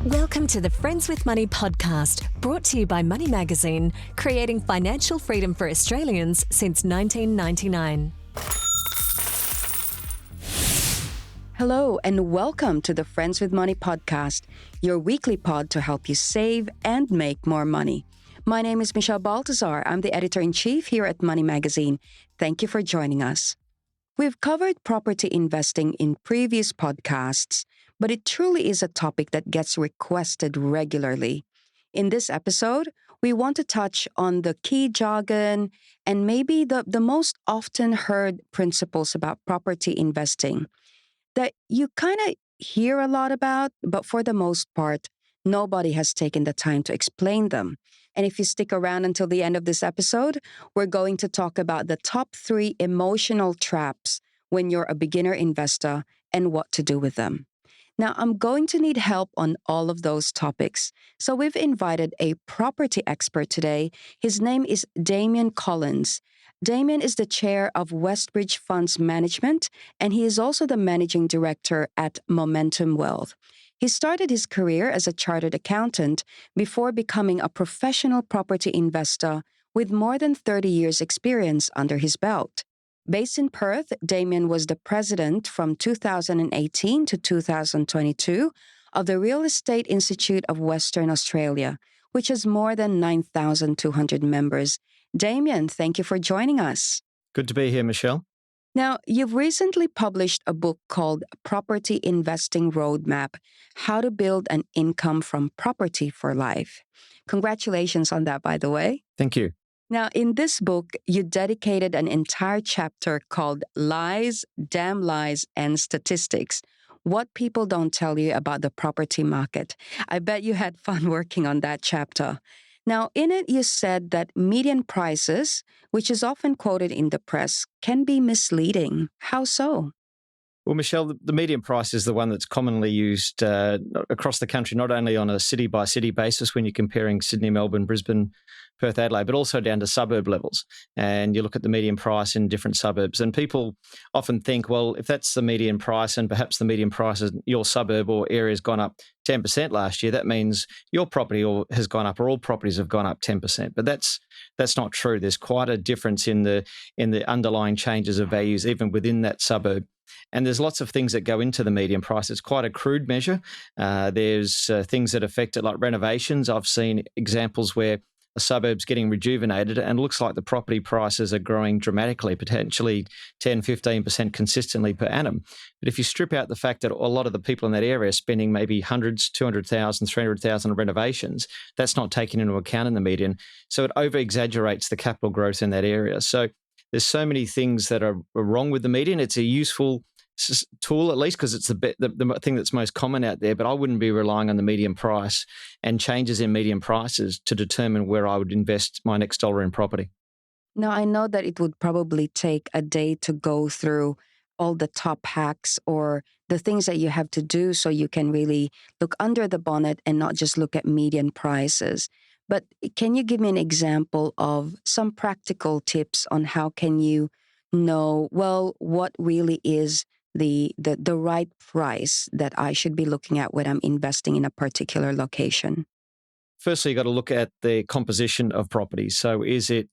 Welcome to the Friends with Money podcast, brought to you by Money Magazine, creating financial freedom for Australians since 1999. Hello and welcome to the Friends with Money podcast, your weekly pod to help you save and make more money. My name is Michelle Baltazar. I'm the editor-in-chief here at Money Magazine. Thank you for joining us. We've covered property investing in previous podcasts, but it truly is a topic that gets requested regularly. In this episode, we want to touch on the key jargon and maybe the most often heard principles about property investing that you kind of hear a lot about, but for the most part, nobody has taken the time to explain them. And if you stick around until the end of this episode, we're going to talk about the top 3 emotional traps when you're a beginner investor and what to do with them. Now, I'm going to need help on all of those topics. So we've invited a property expert today. His name is Damian Collins. Damian is the chair of Westbridge Funds Management, and he is also the managing director at Momentum Wealth. He started his career as a chartered accountant before becoming a professional property investor with more than 30 years' experience under his belt. Based in Perth, Damian was the president from 2018 to 2022 of the Real Estate Institute of Western Australia, which has more than 9,200 members. Damian, thank you for joining us. Good to be here, Michelle. Now, you've recently published a book called Property Investing Roadmap: How to Build an Income from Property for Life. Congratulations on that, by the way. Thank you. Now, in this book, you dedicated an entire chapter called Lies, Damn Lies, and Statistics: What People Don't Tell You About the Property Market. I bet you had fun working on that chapter. Now, in it, you said that median prices, which is often quoted in the press, can be misleading. How so? Well, Michelle, the median price is the one that's commonly used across the country, not only on a city-by-city basis when you're comparing Sydney, Melbourne, Brisbane, Perth, Adelaide, but also down to suburb levels. And you look at the median price in different suburbs. And people often think, well, if that's the median price and perhaps the median price in your suburb or area has gone up 10% last year, that means your property has gone up, or all properties have gone up 10%. But that's not true. There's quite a difference in the underlying changes of values even within that suburb. And there's lots of things that go into the median price. It's quite a crude measure. There's things that affect it, like renovations. I've seen examples where a suburb's getting rejuvenated and it looks like the property prices are growing dramatically, potentially 10, 15% consistently per annum. But if you strip out the fact that a lot of the people in that area are spending maybe hundreds, 200,000, 300,000 on renovations, that's not taken into account in the median. So it over-exaggerates the capital growth in that area. So there's so many things that are wrong with the median. It's a useful tool, at least, because it's the thing that's most common out there, but I wouldn't be relying on the median price and changes in median prices to determine where I would invest my next dollar in property. Now, I know that it would probably take a day to go through all the top hacks or the things that you have to do so you can really look under the bonnet and not just look at median prices. But can you give me an example of some practical tips on how can you know, well, what really is the right price that I should be looking at when I'm investing in a particular location? Firstly, you've got to look at the composition of properties. So is it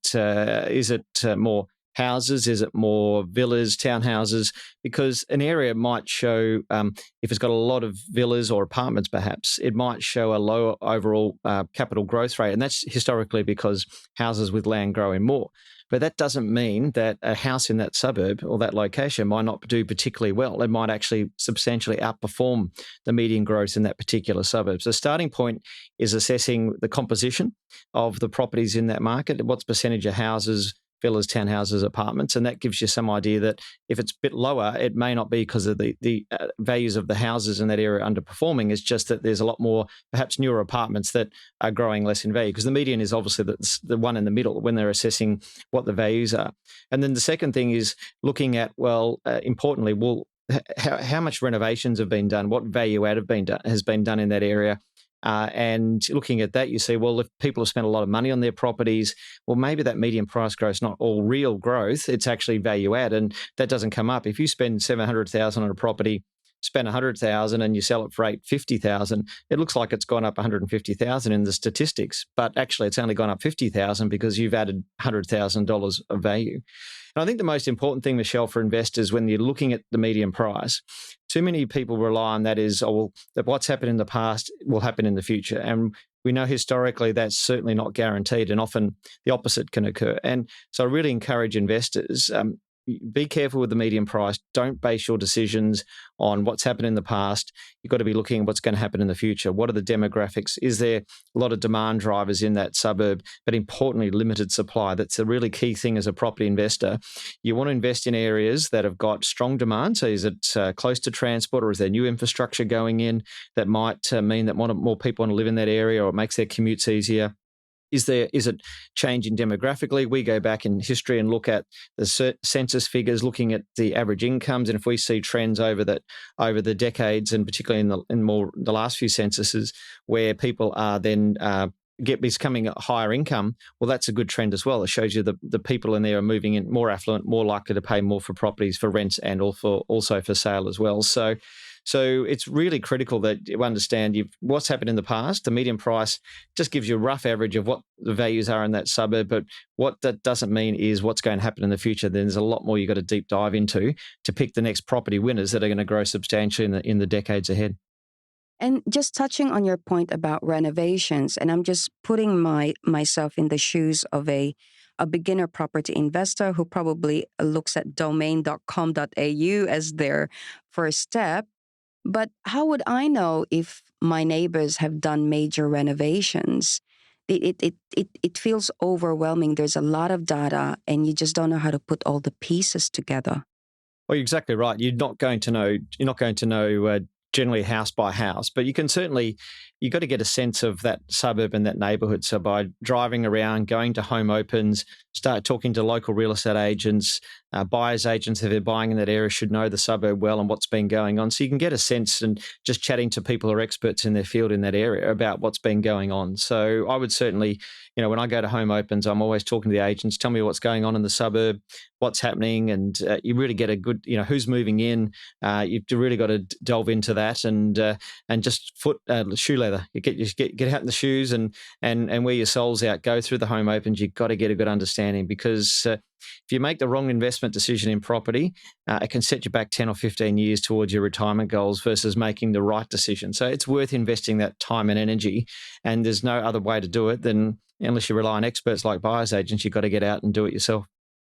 more houses? Is it more villas, townhouses? Because an area might show, if it's got a lot of villas or apartments perhaps, it might show a lower overall capital growth rate. And that's historically because houses with land growing more. But that doesn't mean that a house in that suburb or that location might not do particularly well. It might actually substantially outperform the median growth in that particular suburb. So the starting point is assessing the composition of the properties in that market. What's percentage of houses, villas, townhouses, apartments, and that gives you some idea that if it's a bit lower, it may not be because of the values of the houses in that area underperforming. It's just that there's a lot more, perhaps newer apartments that are growing less in value, because the median is obviously the one in the middle when they're assessing what the values are. And then the second thing is looking at, importantly, how much renovations have been done, what value add has been done in that area. And looking at that, you see, well, if people have spent a lot of money on their properties, well, maybe that median price growth is not all real growth, it's actually value add, and that doesn't come up. If you spend $700,000 on a property spent 100,000 and you sell it for 850,000, it looks like it's gone up 150,000 in the statistics, but actually it's only gone up 50,000 because you've added $100,000 of value. And I think the most important thing, Michelle, for investors when you're looking at the median price, too many people rely on that is, that what's happened in the past will happen in the future. And we know historically that's certainly not guaranteed, and often the opposite can occur. And so I really encourage investors, be careful with the median price. Don't base your decisions on what's happened in the past. You've got to be looking at what's going to happen in the future. What are the demographics? Is there a lot of demand drivers in that suburb, but importantly, limited supply? That's a really key thing as a property investor. You want to invest in areas that have got strong demand. So is it close to transport, or is there new infrastructure going in that might mean that more people want to live in that area, or it makes their commutes easier? Is it changing demographically? We go back in history and look at the census figures, looking at the average incomes, and if we see trends over the decades, and particularly in the last few censuses, where people are then becoming a higher income, well, that's a good trend as well. It shows you the people in there are moving in more affluent, more likely to pay more for properties, for rents, and also for sale as well. So it's really critical that you understand what's happened in the past. The median price just gives you a rough average of what the values are in that suburb, but what that doesn't mean is what's going to happen in the future. Then there's a lot more you've got to deep dive into to pick the next property winners that are going to grow substantially in the decades ahead. And just touching on your point about renovations, and I'm just putting myself in the shoes of a beginner property investor who probably looks at domain.com.au as their first step. But how would I know if my neighbors have done major renovations? It feels overwhelming. There's a lot of data, and you just don't know how to put all the pieces together. Well, you're exactly right. You're not going to know generally house by house, but you've got to get a sense of that suburb and that neighbourhood. So by driving around, going to home opens, start talking to local real estate agents, buyers agents, if they're buying in that area, should know the suburb well and what's been going on. So you can get a sense, and just chatting to people who are experts in their field in that area about what's been going on. So I would certainly, when I go to home opens, I'm always talking to the agents, tell me what's going on in the suburb, what's happening, and you really get a good, who's moving in. You've really got to delve into that and just shoe leather. You get out in the shoes and wear your soles out. Go through the home opens. You've got to get a good understanding, because if you make the wrong investment decision in property, it can set you back 10 or 15 years towards your retirement goals versus making the right decision. So it's worth investing that time and energy, and there's no other way to do it than, unless you rely on experts like buyers agents, you've got to get out and do it yourself.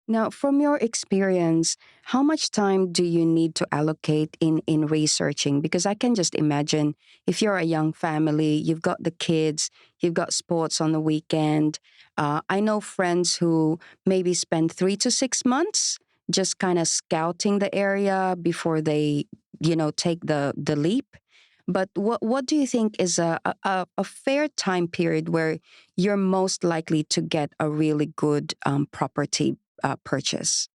Now, from your experience, how much time do you need to allocate in researching? Because I can just imagine if you're a young family, you've got the kids, you've got sports on the weekend. I know friends who maybe spend 3 to 6 months just kind of scouting the area before they, take the leap. But what do you think is a fair time period where you're most likely to get a really good property purchase?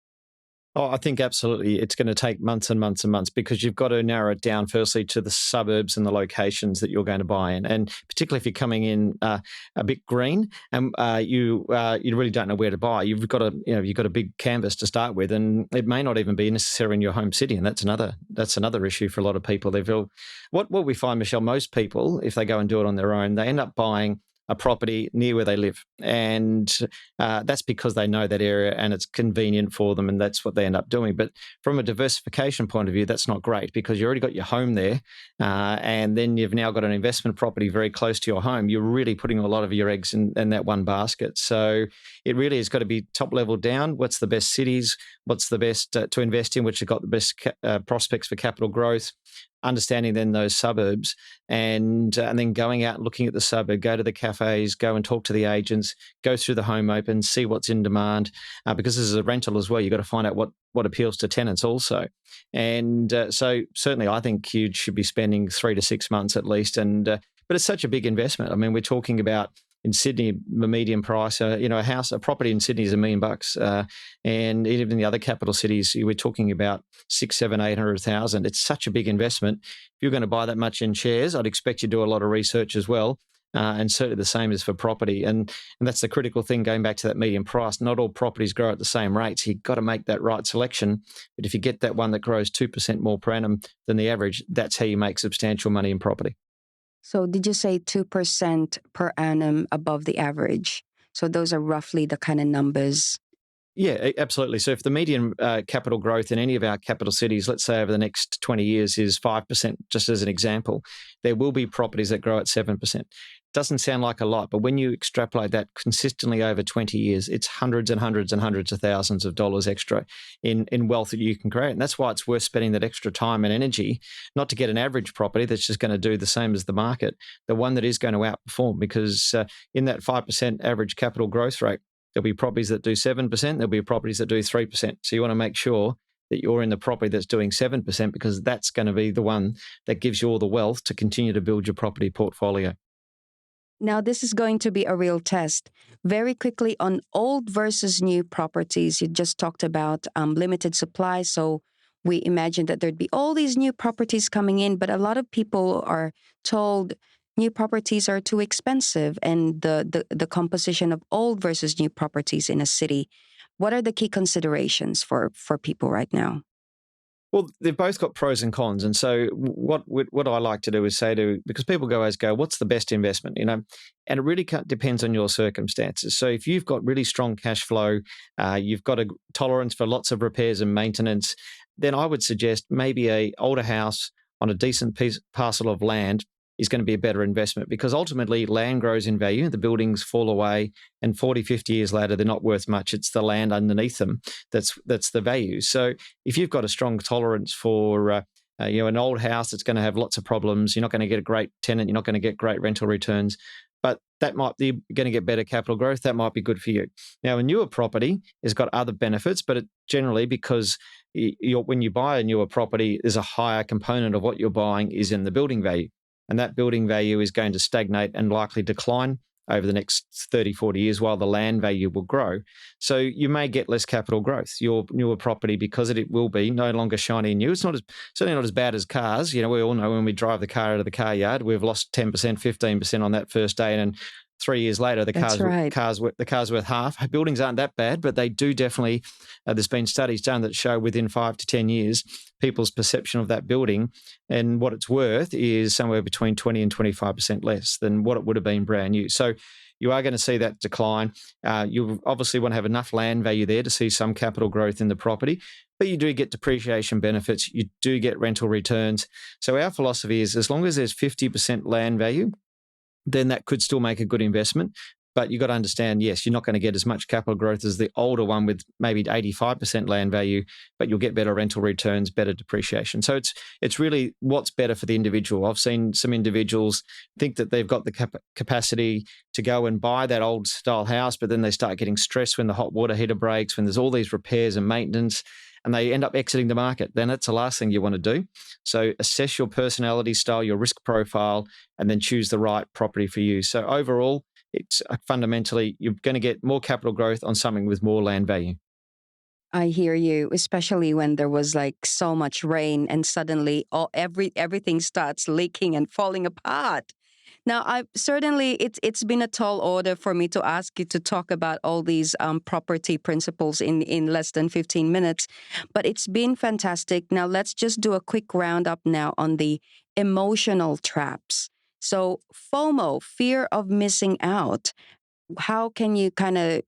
Oh, I think absolutely. It's going to take months and months and months, because you've got to narrow it down firstly to the suburbs and the locations that you're going to buy in. And particularly if you're coming in a bit green and you really don't know where to buy, you've got a big canvas to start with, and it may not even be necessary in your home city. And that's another issue for a lot of people. They feel what we find, Michelle, most people, if they go and do it on their own, they end up buying a property near where they live. And that's because they know that area and it's convenient for them, and that's what they end up doing. But from a diversification point of view, that's not great, because you already got your home there, and then you've now got an investment property very close to your home. You're really putting a lot of your eggs in that one basket. So it really has got to be top level down. What's the best cities? What's the best to invest in, which have got the best prospects for capital growth? Understanding then those suburbs, and then going out and looking at the suburb, go to the cafes, go and talk to the agents, go through the home opens, see what's in demand, because this is a rental as well. You've got to find out what appeals to tenants also. And so certainly I think you should be spending 3 to 6 months at least. But it's such a big investment. I mean, we're talking about, in Sydney, the median price, a property in Sydney is $1 million, and even in the other capital cities, we're talking about 6, 7, 800,000. It's such a big investment. If you're going to buy that much in shares, I'd expect you to do a lot of research as well. And certainly the same is for property. And that's the critical thing, going back to that median price. Not all properties grow at the same rates. You've got to make that right selection. But if you get that one that grows 2% more per annum than the average, that's how you make substantial money in property. So did you say 2% per annum above the average? So those are roughly the kind of numbers. Yeah, absolutely. So if the median capital growth in any of our capital cities, let's say over the next 20 years, is 5%, just as an example, there will be properties that grow at 7%. Doesn't sound like a lot, but when you extrapolate that consistently over 20 years, it's hundreds and hundreds and hundreds of thousands of dollars extra in wealth that you can create. And that's why it's worth spending that extra time and energy, not to get an average property that's just going to do the same as the market, the one that is going to outperform, because in that 5% average capital growth rate, there'll be properties that do 7%, there'll be properties that do 3%. So you want to make sure that you're in the property that's doing 7%, because that's going to be the one that gives you all the wealth to continue to build your property portfolio. Now, this is going to be a real test. Very quickly, on old versus new properties, you just talked about limited supply. So we imagined that there'd be all these new properties coming in, but a lot of people are told new properties are too expensive, and the composition of old versus new properties in a city. What are the key considerations for people right now? Well, they've both got pros and cons. And so what I like to do is say because people always go, what's the best investment? And it really depends on your circumstances. So if you've got really strong cash flow, you've got a tolerance for lots of repairs and maintenance, then I would suggest maybe a older house on a decent parcel of land is going to be a better investment, because ultimately land grows in value, the buildings fall away, and 40, 50 years later, they're not worth much. It's the land underneath them that's the value. So if you've got a strong tolerance for an old house that's going to have lots of problems, you're not going to get a great tenant, you're not going to get great rental returns, but that might be going to get better capital growth, that might be good for you. Now, a newer property has got other benefits, but it generally, because when you buy a newer property, there's a higher component of what you're buying is in the building value. And that building value is going to stagnate and likely decline over the next 30, 40 years, while the land value will grow. So you may get less capital growth. Your newer property, because it will be no longer shiny and new. It's certainly not as bad as cars. We all know when we drive the car out of the car yard, we've lost 10%, 15% on that first day, and 3 years later, the car's worth half. Buildings aren't that bad, but they do definitely. There's been studies done that show within 5 to 10 years, people's perception of that building and what it's worth is somewhere between 20 and 25% less than what it would have been brand new. So you are going to see that decline. You obviously want to have enough land value there to see some capital growth in the property, but you do get depreciation benefits. You do get rental returns. So our philosophy is, as long as there's 50% land value, then that could still make a good investment. But you've got to understand, yes, you're not going to get as much capital growth as the older one with maybe 85% land value, but you'll get better rental returns, better depreciation. So it's really what's better for the individual. I've seen some individuals think that they've got the capacity to go and buy that old style house, but then they start getting stressed when the hot water heater breaks, when there's all these repairs and maintenance, and they end up exiting the market. Then that's the last thing you want to do. So assess your personality style, your risk profile, and then choose the right property for you. So overall, it's fundamentally, you're going to get more capital growth on something with more land value. I hear you, especially when there was like so much rain and suddenly everything starts leaking and falling apart. Now, it's been a tall order for me to ask you to talk about all these property principles in less than 15 minutes, but it's been fantastic. Now, let's just do a quick roundup now on the emotional traps. So FOMO, fear of missing out. How can you kind of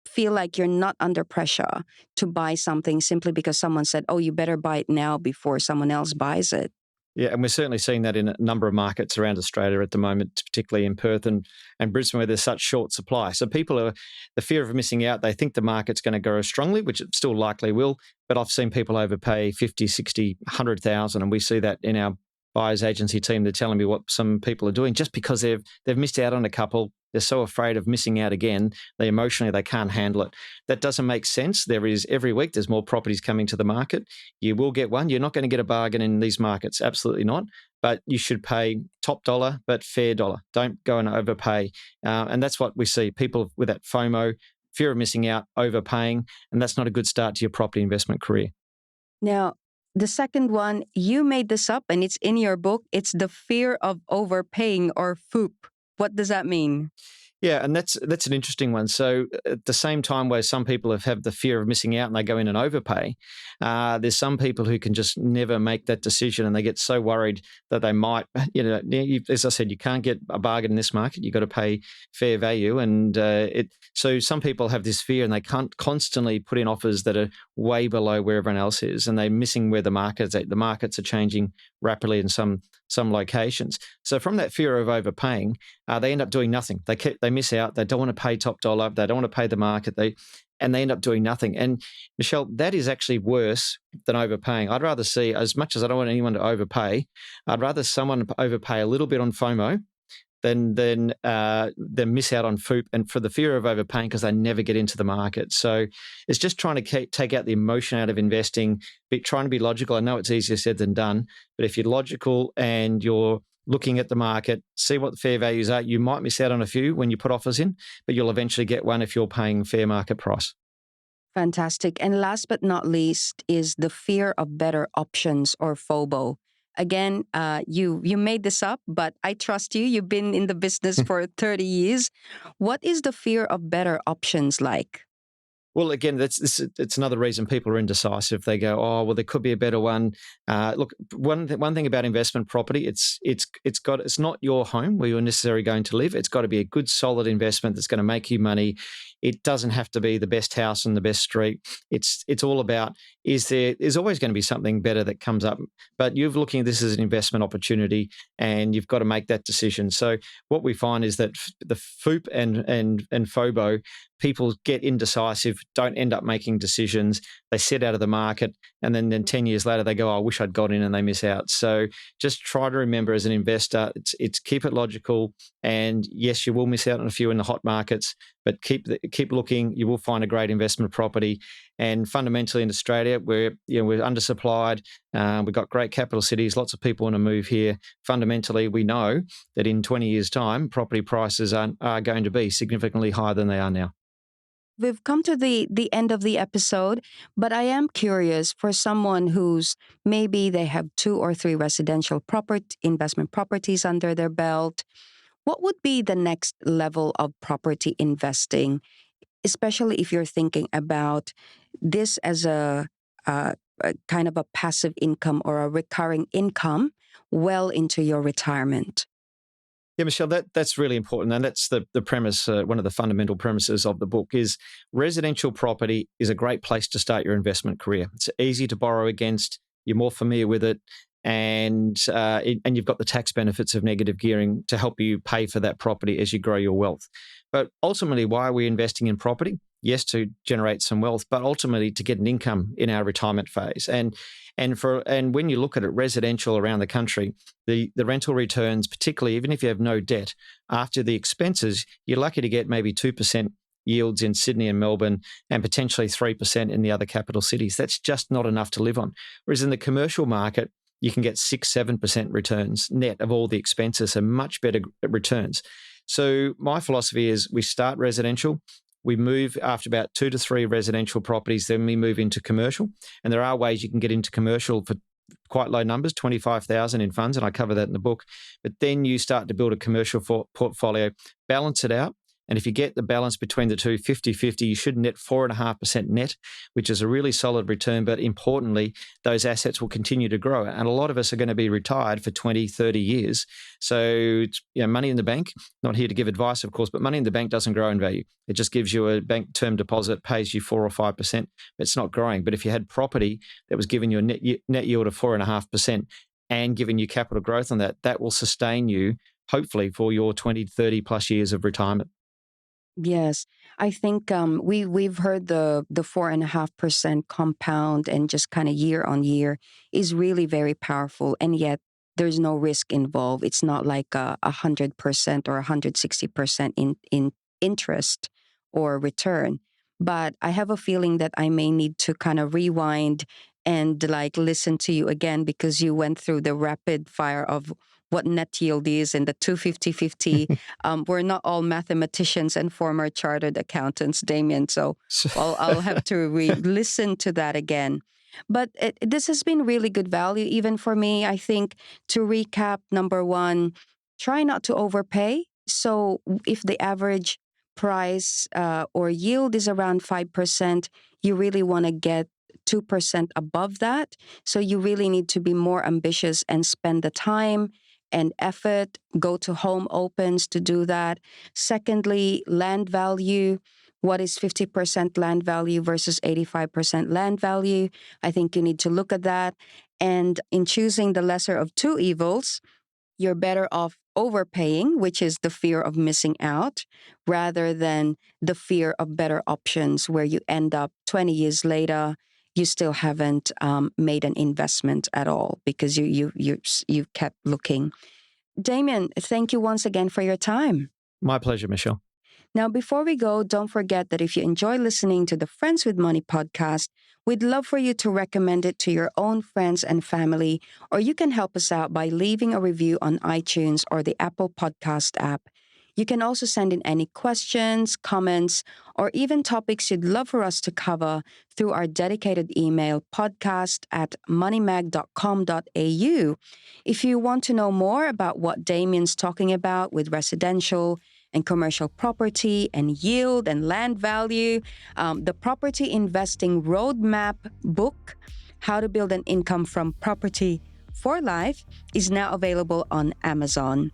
feel like you're not under pressure to buy something simply because someone said, oh, you better buy it now before someone else buys it? Yeah, and we're certainly seeing that in a number of markets around Australia at the moment, particularly in Perth and Brisbane, where there's such short supply. So the fear of missing out, they think the market's going to grow strongly, which it still likely will, but I've seen people overpay 50, 60, 100,000, and we see that in our buyers agency team. They're telling me what some people are doing just because they've missed out on a couple. They're so afraid of missing out again. They can't handle it. That doesn't make sense. Every week there's more properties coming to the market. You will get one. You're not going to get a bargain in these markets. Absolutely not. But you should pay top dollar, but fair dollar. Don't go and overpay. And that's what we see. People with that FOMO, fear of missing out, overpaying, and that's not a good start to your property investment career. Now, the second one, you made this up and it's in your book. It's the fear of overpaying, or FOOP. What does that mean? Yeah, and that's an interesting one. So at the same time where some people have the fear of missing out and they go in and overpay, there's some people who can just never make that decision and they get so worried that they might, as I said, you can't get a bargain in this market. You've got to pay fair value. And so some people have this fear and they can't constantly put in offers that are way below where everyone else is, and they're missing where the market's at. The markets are changing rapidly in some locations. So from that fear of overpaying, they end up doing nothing. They miss out. They don't want to pay top dollar. They don't want to pay the market. They end up doing nothing. And Michelle, that is actually worse than overpaying. I'd rather see, as much as I don't want anyone to overpay, I'd rather someone overpay a little bit on FOMO than miss out on FOOP and for the fear of overpaying because they never get into the market. So it's just trying to take out the emotion out of investing, trying to be logical. I know it's easier said than done, but if you're logical and you're looking at the market, see what the fair values are, you might miss out on a few when you put offers in, but you'll eventually get one if you're paying fair market price. Fantastic. And last but not least is the fear of better options, or FOBO. Again, you made this up, but I trust you. You've been in the business for 30 years. What is the fear of better options like? Well, again, it's another reason people are indecisive. They go, "Oh, well, there could be a better one." Look, one thing about investment property, it's not your home where you're necessarily going to live. It's got to be a good, solid investment that's going to make you money. It doesn't have to be the best house on the best street. It's all about, there's always going to be something better that comes up, but you're looking at this as an investment opportunity and you've got to make that decision. So what we find is that the FOOP and FOBO, people get indecisive, don't end up making decisions. They sit out of the market, and then 10 years later they go, "Oh, I wish I'd got in," and they miss out. So just try to remember as an investor, it's keep it logical. And yes, you will miss out on a few in the hot markets, but keep looking. You will find a great investment property. And fundamentally in Australia, we're undersupplied. We've got great capital cities. Lots of people want to move here. Fundamentally, we know that in 20 years' time, property prices are going to be significantly higher than they are now. We've come to the end of the episode, but I am curious, for someone who's maybe they have 2 or 3 residential investment properties under their belt, what would be the next level of property investing, especially if you're thinking about this as a kind of a passive income or a recurring income well into your retirement? Yeah, Michelle, that's really important. And that's the premise, one of the fundamental premises of the book is residential property is a great place to start your investment career. It's easy to borrow against. You're more familiar with it. And you've got the tax benefits of negative gearing to help you pay for that property as you grow your wealth. But ultimately, why are we investing in property? Yes, to generate some wealth, but ultimately to get an income in our retirement phase. And when you look at it, residential around the country, the rental returns, particularly even if you have no debt, after the expenses, you're lucky to get maybe 2% yields in Sydney and Melbourne and potentially 3% in the other capital cities. That's just not enough to live on. Whereas in the commercial market, you can get 6-7% returns net of all the expenses, and much better returns. So my philosophy is we start residential. We move after about 2 to 3 residential properties, then we move into commercial. And there are ways you can get into commercial for quite low numbers, 25,000 in funds, and I cover that in the book. But then you start to build a commercial portfolio, balance it out. And if you get the balance between the two, 50-50, you should net 4.5% net, which is a really solid return. But importantly, those assets will continue to grow. And a lot of us are going to be retired for 20, 30 years. So money in the bank, not here to give advice, of course, but money in the bank doesn't grow in value. It just gives you a bank term deposit, pays you 4 or 5%. It's not growing. But if you had property that was giving you a net yield of 4.5% and giving you capital growth on that, that will sustain you, hopefully, for your 20, 30 plus years of retirement. Yes, I think we've heard the 4.5% compound and just kind of year on year is really very powerful, and yet there's no risk involved. It's not like 100% or 160% in interest or return. But I have a feeling that I may need to kind of rewind and like listen to you again, because you went through the rapid fire of what net yield is and the 250-50. We're not all mathematicians and former chartered accountants, Damian. So I'll have to listen to that again. But this has been really good value, even for me. I think to recap, number one, try not to overpay. So if the average price or yield is around 5%, you really want to get 2% above that. So you really need to be more ambitious and spend the time and effort, go to home opens to do that. Secondly, land value. What is 50% land value versus 85% land value? I think you need to look at that. And in choosing the lesser of two evils, you're better off overpaying, which is the fear of missing out, rather than the fear of better options, where you end up 20 years later, you still haven't made an investment at all because you kept looking. Damian, thank you once again for your time. My pleasure, Michelle. Now, before we go, don't forget that if you enjoy listening to the Friends with Money podcast, we'd love for you to recommend it to your own friends and family, or you can help us out by leaving a review on iTunes or the Apple Podcast app. You can also send in any questions, comments, or even topics you'd love for us to cover through our dedicated email, podcast@moneymag.com.au. If you want to know more about what Damian's talking about with residential and commercial property and yield and land value, the Property Investing Roadmap book, How to Build an Income from Property for Life, is now available on Amazon.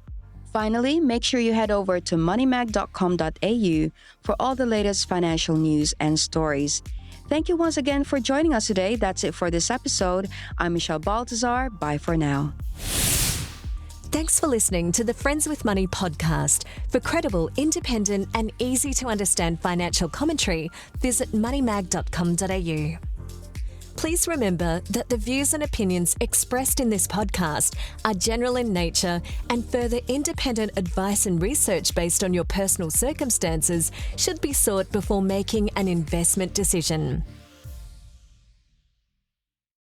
Finally, make sure you head over to moneymag.com.au for all the latest financial news and stories. Thank you once again for joining us today. That's it for this episode. I'm Michelle Baltazar. Bye for now. Thanks for listening to the Friends with Money podcast. For credible, independent, and easy to understand financial commentary, visit moneymag.com.au. Please remember that the views and opinions expressed in this podcast are general in nature, and further independent advice and research based on your personal circumstances should be sought before making an investment decision.